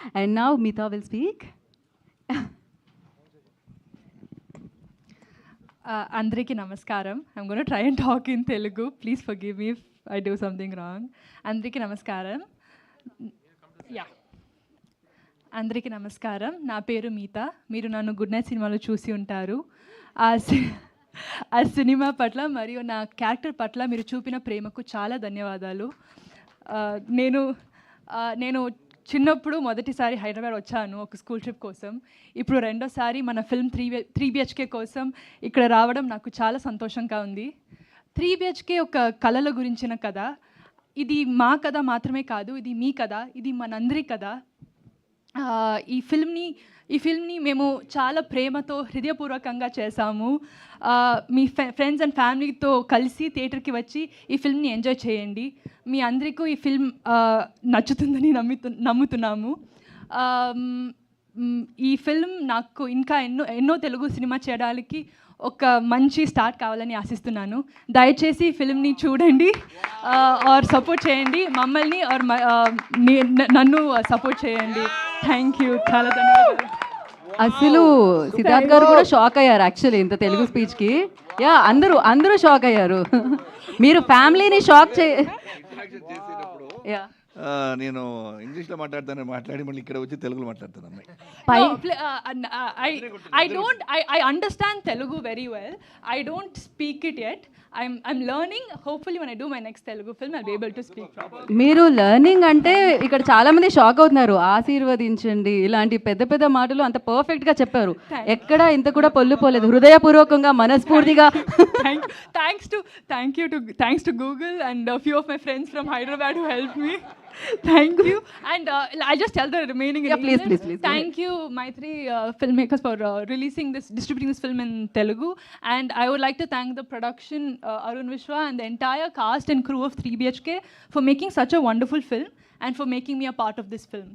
And now Meeta will speak. అందరికీ నమస్కారం. I'm going to try and talk in Telugu. Please forgive me if I do something wrong. అందరికీ నమస్కారం. Yeah అందరికీ నమస్కారం. నా పేరు మీత. మీరు నన్ను గుడ్ నైట్ సినిమాలో చూసి ఉంటారు. ఆ సినిమా పట్ల మరియు నా క్యారెక్టర్ పట్ల మీరు చూపిన ప్రేమకు చాలా ధన్యవాదాలు. నేను చిన్నప్పుడు మొదటిసారి హైదరాబాద్ వచ్చాను ఒక స్కూల్ ట్రిప్ కోసం. ఇప్పుడు రెండోసారి మన ఫిల్మ్ 3 BHK కోసం ఇక్కడ రావడం నాకు చాలా సంతోషంగా ఉంది. 3 BHK ఒక కళల గురించిన కథ. ఇది మా కథ మాత్రమే కాదు, ఇది మీ కథ, ఇది మనందరి కథ. ఈ ఫిల్మ్ని మేము చాలా ప్రేమతో హృదయపూర్వకంగా చేశాము. మీ ఫ్రెండ్స్ అండ్ ఫ్యామిలీతో కలిసి థియేటర్కి వచ్చి ఈ ఫిల్మ్ని ఎంజాయ్ చేయండి. మీ అందరికీ ఈ ఫిల్మ్ నచ్చుతుందని నమ్ముతున్నాము. ఈ ఫిల్మ్ నాకు ఇంకా ఎన్నో తెలుగు సినిమా చేయడానికి ఒక మంచి స్టార్ట్ కావాలని ఆశిస్తున్నాను. దయచేసి ఈ ఫిల్మ్ని చూడండి ఆర్ సపోర్ట్ చేయండి, మమ్మల్ని ఆర్ నన్ను సపోర్ట్ చేయండి. థ్యాంక్ యూ, చాలా ధన్యవాదాలు. అసలు సిద్ధార్థ్ గారు కూడా షాక్ అయ్యారు యాక్చువల్లీ ఇంత తెలుగు స్పీచ్కి. యా అందరూ షాక్ అయ్యారు. మీరు ఫ్యామిలీని షాక్ యా నేను ఇంగ్లీష్లో మాట్లాడి మళ్ళీ ఇక్కడ వచ్చి తెలుగులో మాట్లాడుతున్నాను. I understand Telugu very well. I don't speak it yet. I'm learning. Hopefully when I do my next Telugu film I'll be able to speak properly. మీరు లెర్నింగ్ అంటే ఇక్కడ చాలా మంది షాక్ అవుతున్నారు. ఆశీర్వదించండి ఇలాంటి పెద్ద పెద్ద మాటలు అంత పర్ఫెక్ట్గా చెప్పారు. ఎక్కడ ఇంత కూడా పొల్లుపోలేదు. హృదయపూర్వకంగా మనస్ఫూర్తిగా thanks to Google and a few of my friends from Hyderabad who helped me. Thank you. And I'll just tell the remaining. Yeah, please. Thank you, Maitri filmmakers, for distributing this film in Telugu. And I would like to thank the production, Arun Vishwa, and the entire cast and crew of 3 BHK for making such a wonderful film and for making me a part of this film.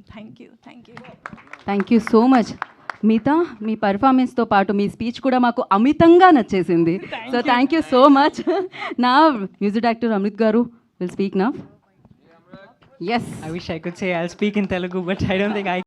Thank you so much. మిగతా మీ పర్ఫార్మెన్స్తో పాటు మీ speech కూడా మాకు అమితంగా నచ్చేసింది. So thank you so much. నా music director Amrit గారు will speak now. Yes. I wish I could say I'll speak in Telugu, but I don't think I